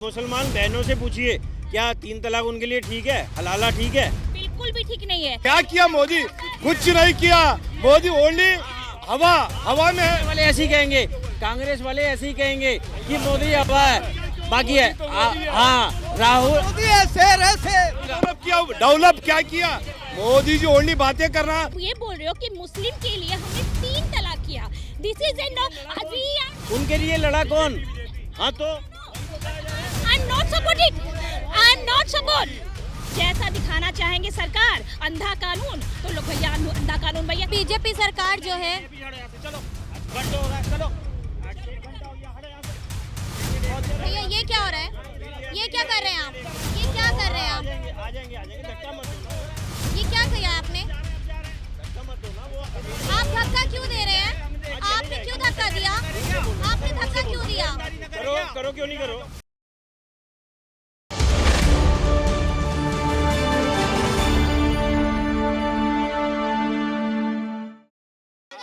मुसलमान बहनों से पूछिए, क्या 3 तलाक उनके लिए ठीक है? हलाला ठीक है? बिल्कुल भी ठीक नहीं है। क्या किया मोदी? कुछ नहीं किया। मोदी ओनली हवा में है। वाले ऐसे ही कहेंगे, कांग्रेस वाले ऐसे ही कहेंगे कि मोदी हवा है, बाकी है हाँ राहुल मोदी ऐसे डेवलप क्या किया? मोदी जी ओनली बातें कर रहा। ये बोल रहे हो कि मुस्लिम के लिए हमने 3 तलाक किया। दिस इज उनके लिए लड़ा कौन? हाँ तो आई am not supporting, I am not support. जैसा दिखाना चाहेंगे सरकार अंधा कानून, तो लोग भैया अंधा कानून भैया। बीजेपी सरकार जो है, भैया ये क्या हो रहा है? ये क्या कर रहे हैं आप? ये क्या कर रहे हैं आप? ये क्या किया आपने? आप धक्का क्यों दे रहे हैं? आपने क्यों धक्का दिया? आपने धक्का क्यों दिया? करो क्यों नहीं करो?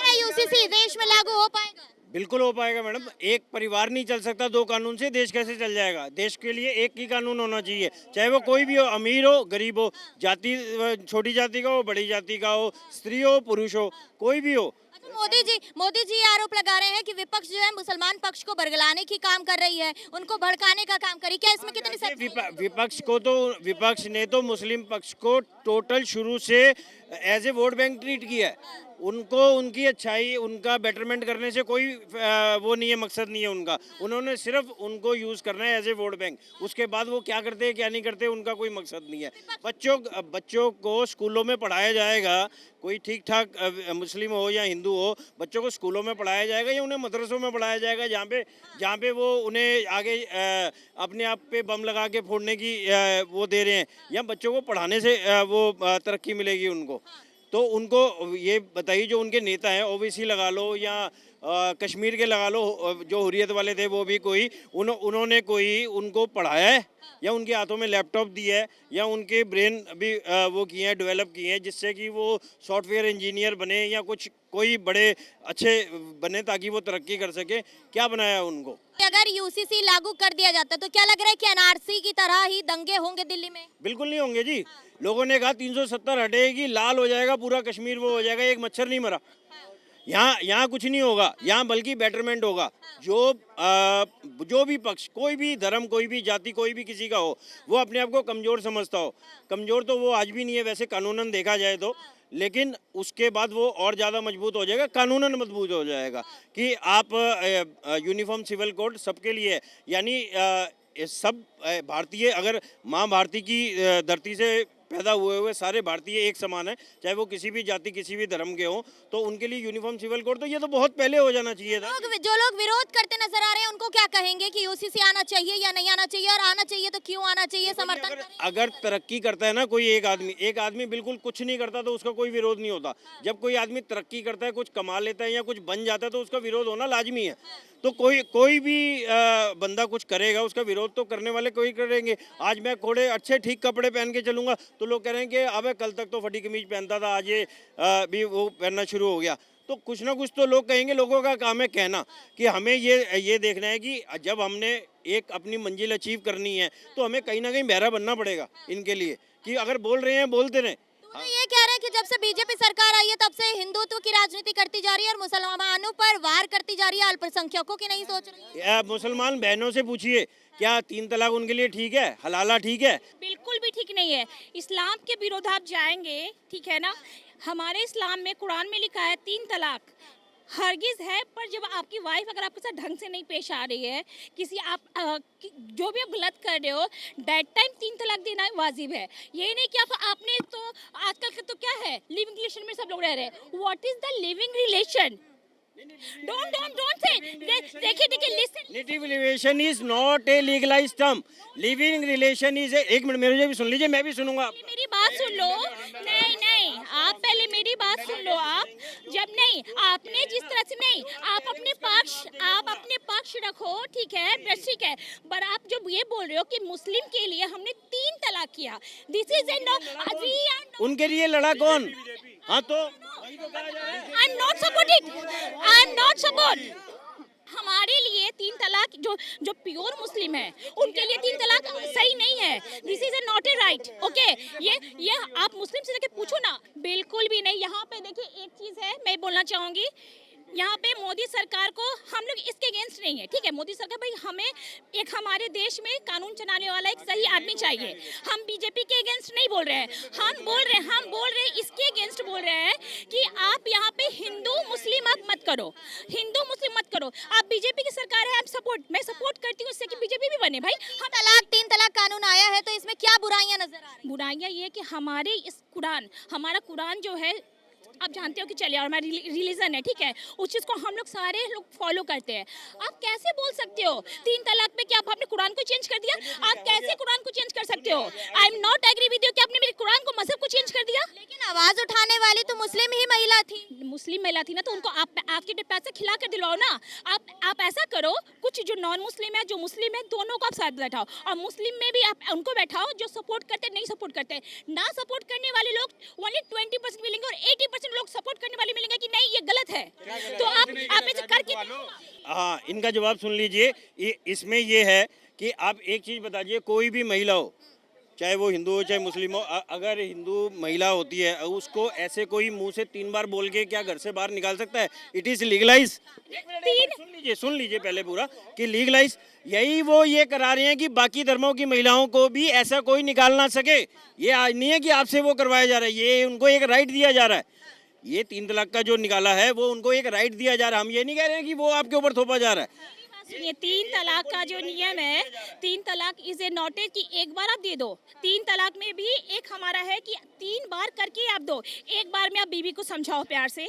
यूसीसी देश में लागू हो पाएगा? बिल्कुल हो पाएगा मैडम। एक परिवार नहीं चल सकता 2 कानून से, देश कैसे चल जाएगा? देश के लिए एक ही कानून होना चाहिए, चाहे वो कोई भी हो, अमीर हो गरीब हो, जाति छोटी जाति का हो बड़ी जाति का हो, स्त्री हो पुरुष हो, कोई भी हो। अच्छा, मोदी जी आरोप लगा रहे हैं कि विपक्ष जो है मुसलमान पक्ष को बरगलाने की काम कर रही है, उनको भड़काने का काम करी। क्या इसमें कितनी सच्चाई? विपक्ष ने तो मुस्लिम पक्ष को टोटल शुरू से as a vote bank treat किया है। उनको उनकी अच्छाई, उनका बेटरमेंट करने से कोई वो नहीं है, मकसद नहीं है उनका। उन्होंने सिर्फ उनको यूज़ करना है एज ए वोट बैंक। उसके बाद वो क्या करते हैं क्या नहीं करते उनका कोई मकसद नहीं है। बच्चों को स्कूलों में पढ़ाया जाएगा, कोई ठीक ठाक मुस्लिम हो या हिंदू हो, बच्चों को स्कूलों में पढ़ाया जाएगा या उन्हें मदरसों में पढ़ाया जाएगा, जहाँ पे वो उन्हें आगे अपने आप पे बम लगा के फोड़ने की वो दे रहे हैं, या बच्चों को पढ़ाने से वो तरक्की मिलेगी उनको। तो उनको ये बताइए, जो उनके नेता हैं ओबीसी लगा लो या कश्मीर के लगा लो, जो हुर्रियत वाले थे वो भी कोई उन्होंने कोई उनको पढ़ाया है, या उनके हाथों में लैपटॉप दिया है, या उनके ब्रेन भी वो किए हैं, डेवलप किए हैं, जिससे कि वो सॉफ्टवेयर इंजीनियर बने या कुछ कोई बड़े अच्छे बने ताकि वो तरक्की कर सके? क्या बनाया उनको? अगर यूसीसी लागू कर दिया जाता तो क्या लग रहा है कि एनआरसी की तरह ही दंगे होंगे दिल्ली में? बिल्कुल नहीं होंगे जी। लोगों ने कहा 370 हटेगी, लाल हो जाएगा पूरा कश्मीर, वो हो जाएगा, एक मच्छर नहीं मरा। यहाँ कुछ नहीं होगा, यहाँ बल्कि बेटरमेंट होगा। जो भी पक्ष, कोई भी धर्म, कोई भी जाति, कोई भी किसी का हो, वो अपने आप को कमज़ोर समझता हो, कमज़ोर तो वो आज भी नहीं है वैसे कानूनन देखा जाए तो, लेकिन उसके बाद वो और ज़्यादा मजबूत हो जाएगा, कानूनन मजबूत हो जाएगा कि आप यूनिफॉर्म सिविल कोड सबके लिए है। यानी सब भारतीय, अगर माँ भारती की धरती से पैदा हुए सारे भारतीय एक समान है, चाहे वो किसी भी जाति किसी भी धर्म के हों, तो उनके लिए यूनिफॉर्म सिविल कोड तो ये तो बहुत पहले हो जाना चाहिए था। जो लोग विरोध करते नजर आ रहे हैं उनको क्या कहेंगे कि यूसीसी आना चाहिए या नहीं आना चाहिए, और आना चाहिए तो क्यों आना चाहिए? समर्थन अगर तरक्की करता है ना कोई एक आदमी बिल्कुल कुछ नहीं करता तो उसका कोई विरोध नहीं होता। जब कोई आदमी तरक्की करता है, कुछ कमा लेता है या कुछ बन जाता है, तो उसका विरोध होना लाजमी है। तो कोई भी बंदा कुछ करेगा, उसका विरोध तो करने वाले कोई करेंगे। आज मैं थोड़े अच्छे ठीक कपड़े पहन के चलूंगा तो लोग कह रहे हैं कि अबे कल तक तो फटी कमीज पहनता था, आज ये भी वो पहनना शुरू हो गया। तो कुछ ना कुछ तो लोग कहेंगे। लोगों का काम है कहना कि हमें ये देखना है कि जब हमने एक अपनी मंजिल अचीव करनी है तो हमें कहीं ना कहीं बहरा बनना पड़ेगा इनके लिए, कि अगर बोल रहे हैं बोलते रहें। तो ये कह रहे हैं कि जब से बीजेपी सरकार आई है तब से हिंदुत्व की राजनीति करती जा रही है और मुसलमानों पर वार करती जा रही है, अल्पसंख्यकों की नहीं सोच रही है। मुसलमान बहनों से पूछिए, क्या 3 तलाक उनके लिए ठीक है? हलाला ठीक है? बिल्कुल भी ठीक नहीं है। इस्लाम के विरोध आप जाएंगे, ठीक है ना? हमारे इस्लाम में, कुरान में लिखा है 3 तलाक हरगिज है, पर जब आपकी वाइफ अगर आपके साथ ढंग से नहीं पेश आ रही है, किसी आप जो भी आप गलत कर रहे हो, दैट टाइम 3 तलाक देना वाजिब है। ये नहीं कि आपने तो आजकल का तो क्या है, लिविंग रिलेशन में सब लोग रह रहे हैं। What is the living relation? Don't say. देखिए, listen. Living relation is not a legalised term. Living relation is एक मिनट, मेरे भी सुन लीजिए, मैं भी सुनूंगा। मेरी बात सुन लो। नहीं, आप पहले मेरी बात सुन लो। आपने जिस तरह से नहीं, आप अपने पक्ष रखो, ठीक है, ठीक है, पर आप जब ये बोल रहे हो कि मुस्लिम के लिए हमने 3 तलाक किया, दिस इज उनके लिए लड़ा कौन? हाँ तो आई am not supporting, I am not support. हमारे लिए तीन तलाक जो जो प्योर मुस्लिम है उनके लिए तीन तलाक सही नहीं है। This is not a right. Okay, ये आप मुस्लिम से जाके पूछो ना, बिल्कुल भी नहीं। यहाँ पे देखिए एक चीज है मैं बोलना चाहूंगी, यहाँ पे मोदी सरकार को हम लोग इसके अगेंस्ट नहीं है, ठीक है। मोदी सरकार भाई हमें एक हमारे देश में कानून चलाने वाला एक सही आदमी चाहिए। हम बीजेपी के अगेंस्ट नहीं बोल रहे हैं, हम बोल रहे हैं इसके अगेंस्ट बोल रहे हैं कि आप यहाँ पे हिंदू मुस्लिम आप मत करो, हिंदू मुस्लिम मत करो। आप बीजेपी की सरकार है, मैं सपोर्ट करती हूँ इससे कि बीजेपी भी बने भाई। हम तीन तलाक कानून आया है तो इसमें क्या बुराइयां नजर आ रही हैं? बुराइयां ये कि हमारे इस हमारा कुरान जो है आप जानते हो कि चलिए, और हमारा रिलीजन है, ठीक है, उस चीज़ को हम लोग सारे लोग फॉलो करते हैं। आप कैसे बोल सकते हो तीन तलाक में कि आप अपने कुरान को चेंज कर दिया? आप कैसे कुरान को चेंज कर सकते हो? I am not agree with you कि आपने मेरे कुरान को, मजहब को चेंज कर दिया। लेकिन आवाज उठाने वाली तो मुस्लिम ही महिला थी। मुस्लिम महिला थी ना, तो उनको आप आपके पैसे खिला कर दिलाओ ना। आप ऐसा करो, कुछ जो नॉन मुस्लिम है, जो मुस्लिम है, दोनों को आप साथ बैठाओ, और मुस्लिम में भी आप उनको बैठाओ जो सपोर्ट करते नहीं सपोर्ट करते। ना सपोर्ट करने वाले लोग ओनली 20% मिलेंगे और 80% लोग सपोर्ट करने वाले मिलेंगे कि नहीं ये गलत है। तो आप ऐसे करके हाँ, इनका जवाब सुन लीजिए। इसमें ये है कि आप एक चीज़ बताइए, कोई भी महिला हो, चाहे वो हिंदू हो चाहे मुस्लिम हो, अगर हिंदू महिला होती है उसको ऐसे कोई मुंह से 3 बार बोल के क्या घर से बाहर निकाल सकता है? It is legalise. सुन लीजिए पहले पूरा कि लीगलाइज। यही वो ये करा रहे हैं कि बाकी धर्मों की महिलाओं को भी ऐसा कोई निकाल ना सके। ये आज नहीं है कि आपसे वो करवाया जा रहा है, ये उनको एक राइट दिया जा रहा है। ये 3 तलाक का जो निकाला है वो उनको एक राइट दिया जा रहा है। हम ये नहीं कह रहे हैं कि वो आपके ऊपर थोपा जा रहा है। ये 3 तलाक का जो नियम है, 3 तलाक इज ए नॉट ए कि एक बार आप दे दो। 3 तलाक में भी एक हमारा है कि 3 बार करके आप दो। एक बार में आप बीवी को समझाओ प्यार से,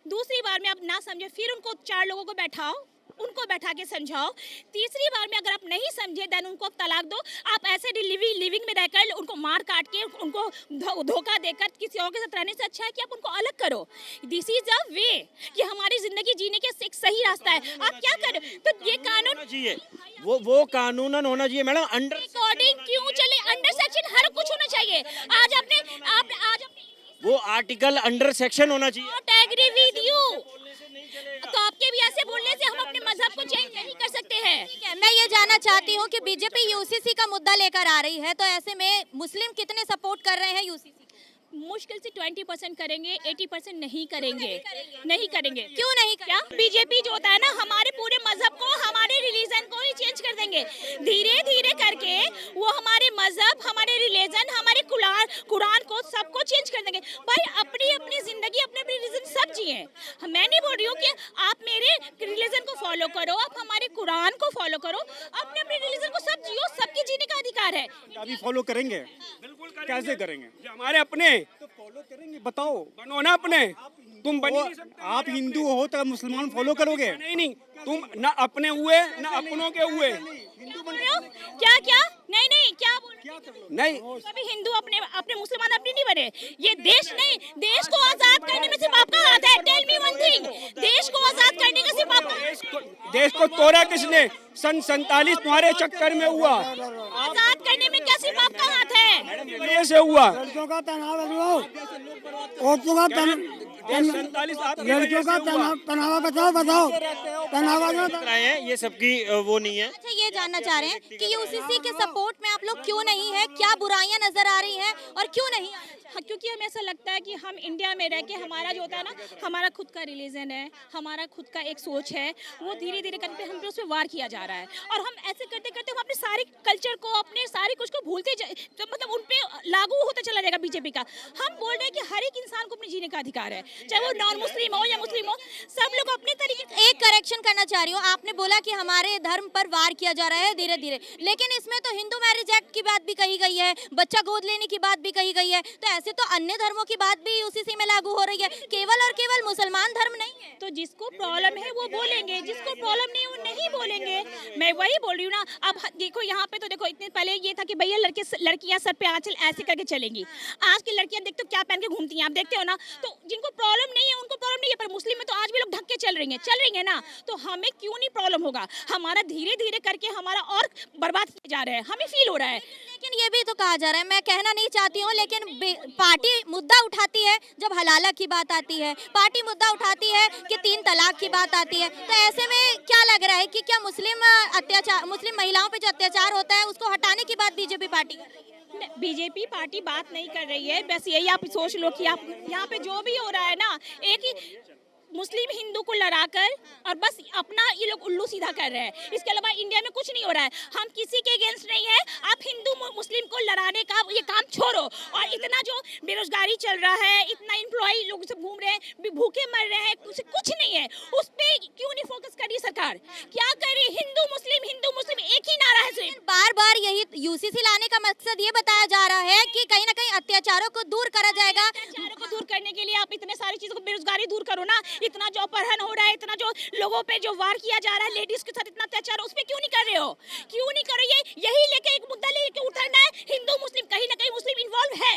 दूसरी बार में आप ना समझे फिर उनको 4 लोगों को बैठाओ, उनको बैठा के समझाओ, तीसरी बार में अगर आप नहीं समझे देन उनको तलाक दो। आप ऐसे लिविंग में रहकर उनको मार काट के, उनको धोखा देकर किसी और के साथ रहने से अच्छा है कि आप उनको अलग करो। दिस इज अ वे कि हमारी जिंदगी जीने के एक सही रास्ता है। आप क्या करें? तो ये कानून चाहिए, वो कानूनन होना चाहिए मैडम। अंडर अकॉर्डिंग क्यों चले? अंडर सेक्शन हर कुछ होना चाहिए। आज वो आर्टिकल अंडर सेक्शन होना चाहिए। Not agree with you. तो आपके भी ऐसे बोलने से हम अपने मजहब को चेंज नहीं कर सकते हैं। ठीक है, मैं ये जानना चाहती हूँ कि बीजेपी यूसीसी का मुद्दा लेकर आ रही है, तो ऐसे में मुस्लिम कितने सपोर्ट कर रहे हैं यूसीसी? मुश्किल से 20% करेंगे, 80% नहीं करेंगे। नहीं करेंगे। क्यों नहीं करेंगे? क्या बीजेपी जो होता है ना, हमारे पूरे मजहब को, हमारे रिलीजन को ही चेंज कर देंगे धीरे धीरे करके। वो हमारे मजहब, हमारे रिलीजन, हमारे कुरान को सबको चेंज कर देंगे। भाई अपनी अपनी जिंदगी, अपने अपने रिलीजन सब जिए। मैं नहीं बोल रही हूँ कि आप मेरे रिलीजन को फॉलो करो, आप हमारे कुरान को फॉलो करो, अपने अपने रिलीजन को सब जियो, सबके जीने का अधिकार है। अभी फॉलो करेंगे? बिल्कुल कैसे करेंगे? हमारे अपने तो फॉलो करेंगे। बताओ, बनो ना अपने। तुम बन ही नहीं सकते। आप हिंदू हो तो मुसलमान फॉलो करोगे? नहीं, तुम ना अपने हुए ना अपनों के हुए। हिंदू बन रहे हो? क्या नहीं क्या बोल नहीं, कभी हिंदू अपने मुसलमान अपने नहीं बने। ये देश नहीं, देश को आजाद करने में सिर्फ आपका हाथ है। टेल मी वन थिंग, देश को आजाद करने का सिर्फ आपका देश को तोड़ा किसने? सन 47 तुम्हारे चक्कर में हुआ। आजाद करने में क्या सिर्फ आपका हाथ है? ये से हुआ। लड़कियों का तनाव औरतों का लड़कियों का तनाव बताओ ये सबकी वो नहीं है। अच्छा, ये जानना चाह रहे हैं कि यूसीसी के सपोर्ट में आप लोग क्यों नहीं है? क्या बुराइयां नजर आ रही हैं और क्यों नहीं आ रही? हाँ, क्योंकि हमें ऐसा लगता है कि हम इंडिया में रह के हमारा जो होता है ना, हमारा खुद का रिलीजन है, हमारा खुद का एक सोच है, वो धीरे धीरे करके हम पे उस पर वार किया जा रहा है। और हम ऐसे करते करते हम अपने सारे कल्चर को, अपने सारे कुछ को भूलते तो मतलब उन पे लागू होता चला जाएगा बीजेपी का। हम बोल रहे हैं कि हर एक इंसान को अपने जीने का अधिकार है, चाहे वो नॉन मुस्लिम हो या मुस्लिम हो, सब लोग अपने तरीके। एक करेक्शन करना चाह रही हूँ, आपने बोला कि हमारे धर्म पर वार किया जा रहा है धीरे धीरे, लेकिन इसमें तो हिंदू मैरिज एक्ट की बात भी कही गई है, बच्चा गोद लेने की बात भी कही गई है, तो ऐसे तो अन्य धर्मों की बात भी उसी में लागू हो रही है, केवल और केवल मुसलमान धर्म नहीं है। तो जिसको प्रॉब्लम है वो बोलेंगे, जिसको प्रॉब्लम नहीं वो नहीं बोलेंगे। मैं वही बोल रही हूँ ना। अब देखो यहाँ पे तो देखो, इतने पहले ये था कि भैया लड़कियां सर पे आंचल ऐसे करके चलेंगी। आज की लड़कियां देखते हो क्या पहन के घूमती हैं, आप देखते हो ना। तो जिनको प्रॉब्लम नहीं है उनको प्रॉब्लम नहीं है, पर मुस्लिम में तो आज भी लोग ढक के चल रही है ना। तो हमें क्यों नहीं प्रॉब्लम होगा? हमारा धीरे धीरे करके हमारा और बर्बाद किए जा रहे हैं, हमें फील हो रहा है। लेकिन ये भी तो कहा जा रहा है, मैं कहना नहीं चाहती हूँ, लेकिन पार्टी मुद्दा उठाती है जब हलाला की बात आती है, पार्टी मुद्दा उठाती है कि 3 तलाक की बात आती है, तो ऐसे में क्या लग रहा है कि क्या मुस्लिम महिलाओं पे जो अत्याचार होता है उसको हटाने की बात बीजेपी पार्टी कर रही है? बीजेपी पार्टी बात नहीं कर रही है, बस यही आप सोच लो कि आप यहाँ पे जो भी हो रहा है ना, एक ही मुस्लिम हिंदू को लड़ाकर और बस अपना ये लोग उल्लू सीधा कर रहे हैं। इसके अलावा इंडिया में कुछ नहीं हो रहा है। हम किसी के अगेंस्ट नहीं है, आप हिंदू मुस्लिम को लड़ाने का ये काम छोड़ो। और इतना जो बेरोजगारी चल रहा है, इतना एम्प्लॉय लोग सब घूम रहे हैं, भूखे मर रहे हैं, कुछ नहीं है, उस पर क्यों नहीं फोकस कर रही सरकार? क्या कर रही? हिंदू मुस्लिम एक ही नारा है सिर्फ। बार बार यही यूसीसी लाने का मकसद ये बताया जा रहा है कि कहीं ना कहीं अत्याचारों को दूर करा जाएगा। अत्याचारों को दूर करने के लिए आप इतने सारी चीजों को, बेरोजगारी दूर करो ना। इतना जो अपहरण हो रहा है, इतना जो लोगों पे जो वार किया जा रहा है, लेडीज के साथ इतना अत्याचार, उस पे क्यों नहीं कर रहे हो? क्यों नहीं कर रही है? यही लेके एक मुद्दा लेके उठना है। हिंदू मुस्लिम, कहीं ना कहीं मुस्लिम इन्वॉल्व है,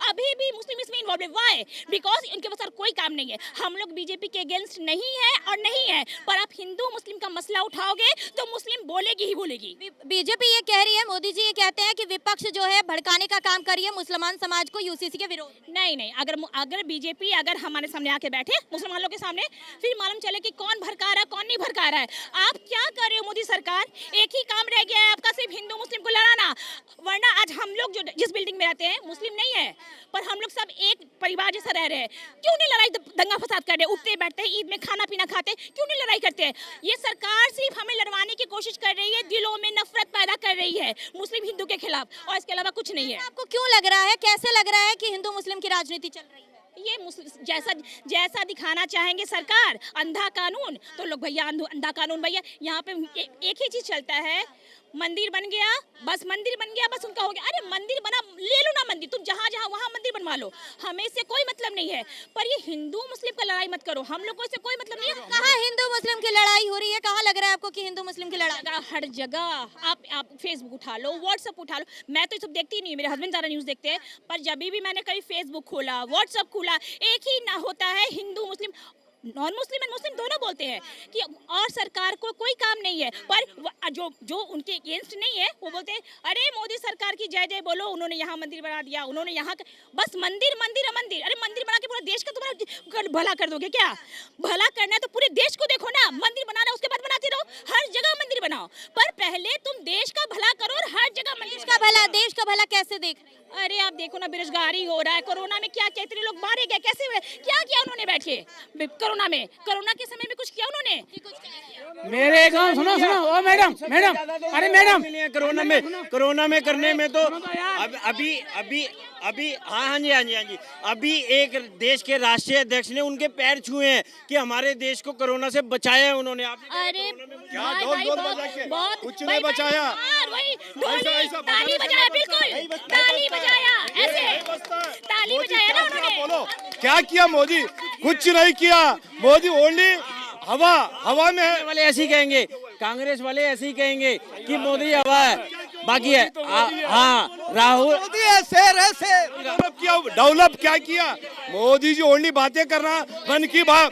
अभी भी मुस्लिम इसमें इन्वॉल्व है। व्हाई? बिकॉज इनके पास कोई काम नहीं है। हम लोग बीजेपी के अगेंस्ट नहीं है और नहीं है, पर आप हिंदू मुस्लिम का मसला उठाओगे तो मुस्लिम बोलेगी ही बोलेगी। बीजेपी ये कह रही है, मोदी जी ये कहते हैं कि विपक्ष जो है भड़काने का काम कर रही है मुसलमान समाज को यूसीसी के विरोध। नहीं, अगर बीजेपी अगर हमारे सामने आके बैठे मुसलमानों के सामने, फिर मालूम चले कि कौन भड़का रहा है, कौन नहीं भड़का रहा है। आप क्या कर रहे हो मोदी सरकार? एक ही काम रह गया है आपका, सिर्फ हिंदू मुस्लिम को लड़ाना। वरना आज हम लोग जो जिस बिल्डिंग में रहते हैं, मुस्लिम नहीं है, पर हम लोग सब एक परिवार जैसा रह रहे हैं। क्यों नहीं लड़ाई दंगा फसाद कर रहे? उठते बैठते हैं, ईद में खाना पीना खाते, क्यों नहीं लड़ाई करते? ये सरकार सिर्फ हमें लड़वाने की कोशिश कर रही है, दिलों में नफरत पैदा कर रही है मुस्लिम हिंदू के खिलाफ, और इसके अलावा कुछ नहीं है। आपको क्यों लग रहा है, कैसे लग रहा है कि हिंदू मुस्लिम की राजनीति चल रही है? ये जैसा दिखाना चाहेंगे सरकार, अंधा कानून, तो लोग भैया अंधा कानून। भैया यहाँ पे एक ही चीज चलता है, मंदिर बन गया बस, मंदिर बन गया बस, उनका हो गया। अरे मंदिर बना, ले लो ना मंदिर, तुम जहाँ जहाँ वहाँ मंदिर बनवा लो, हमें इससे कोई मतलब नहीं है। पर ये हिंदू मुस्लिम का लड़ाई मत करो, हम लोग को इससे कोई मतलब नहीं है। कहाँ हिंदू मुस्लिम की लड़ाई हो रही है? कहाँ लग रहा है आपको कि हिंदू मुस्लिम की लड़ाई? हर जगह आप फेसबुक उठा लो, व्हाट्सअप उठा लो। मैं तो ये सब देखती नहीं, मेरे हस्बैंड ज़्यादा न्यूज़ देखते हैं, पर जब भी मैंने कभी फेसबुक खोला, व्हाट्सअप खोला, एक ही ना होता है हिंदू मुस्लिम, नॉन मुस्लिम एंड मुस्लिम दोनों बोलते हैं कि और सरकार को कोई काम नहीं है। पर जो उनके अगेंस्ट नहीं है, वो बोलते हैं अरे मोदी सरकार की जय जय बोलो, उन्होंने यहाँ मंदिर बना दिया, उन्होंने यहाँ बस मंदिर मंदिर मंदिर। अरे मंदिर बना के पूरा देश का तुम्हारा भला कर दोगे क्या? भला करना है तो पूरे देश को देखो ना, मंदिर बनाना उसके बाद बनाते रहो, हर जगह मंदिर बनाओ, पर पहले तुम देश का भला करो और हर जगह मंदिर का भला। देश का भला कैसे देख रहे हैं? अरे आप देखो ना, बेरोजगारी हो रहा है, कोरोना में क्या इतने लोग मारे गए, कैसे हुए? क्या किया उन्होंने बैठ के कोरोना के समय में? कुछ किया उन्होंने? मेरे गांव सुनो ओ मैडम, अरे मैडम, कोरोना में करने में तो अभी हाँ जी, अभी एक देश के राष्ट्रीय अध्यक्ष ने उनके पैर छुए हैं कि हमारे देश को कोरोना से बचाया है उन्होंने। अरे क्या ढोल बजा के? कुछ नहीं बचाया। ताली बजाया, बिल्कुल ताली बजाया, ऐसे ताली बजाया ना उन्होंने। बोलो क्या किया मोदी? कुछ नहीं किया मोदी, ओनली हवा में है। वाले ऐसे ही कहेंगे, कांग्रेस वाले ऐसे ही कहेंगे कि मोदी हवा है, बाकी है हाँ राहुल मोदी ऐसे डेवलप क्या किया मोदी जी? ओनली बातें करना, मन की बात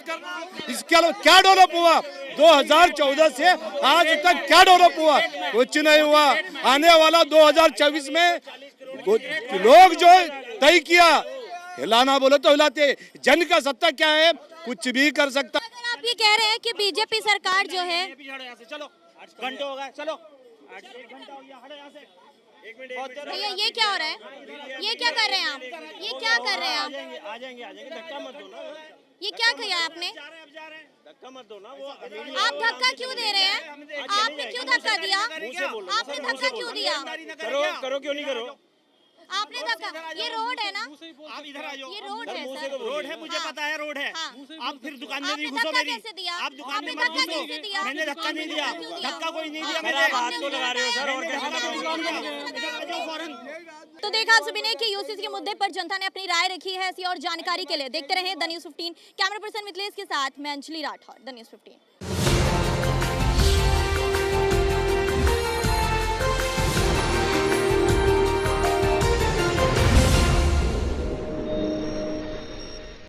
करना, इसके अलावा क्या डेवलप हुआ? 2014 से आज तक क्या डेवलप हुआ? कुछ नहीं हुआ। आने वाला 2024 में लोग जो तय किया, हिलाना बोले तो हिलाते, जन का सत्ता क्या है? कुछ भी कर सकता। अगर आप ये कह रहे हैं कि बीजेपी सरकार जो है, चलो घंटे हो गए, चलो 1 घंटा हो गया, हटो यहाँ से। भैया ये क्या हो रहा है? ये क्या कर रहे हैं आप? ये क्या कर रहे हैं आप? आ जाएंगे, धक्का मत दो ना। ये क्या किया आपने? धक्का मत दो ना। वो आप धक्का क्यों दे रहे हैं? आपने क्यों धक्का दिया? आपने धक्का क्यों दिया? करो क्यों नहीं करो? आपने धक्का, ये रोड है ना? आप इधर आ जाओ, ये रोड है सर। रोड है, मुझे पता है रोड है। हाँ। आप फिर दुकान में आपने नहीं घुसो धक्का मेरी। कैसे दिया? आप दुकान में आपने मत धक्का घुसो। कैसे दिया? मैंने धक्का नहीं दिया, क्यों दिया? धक्का कोई नहीं दिया सर, आप हाथ तो लगा रहे हो सर, और तो देखा आप सभी ने कि यूसीसी के मुद्दे पर जनता ने अपनी राय रखी है। ऐसी और जानकारी के लिए देखते रहें the news 15। Camera person Mithilesh के साथ मैं अंजलि राठौर, द न्यूज़ 15।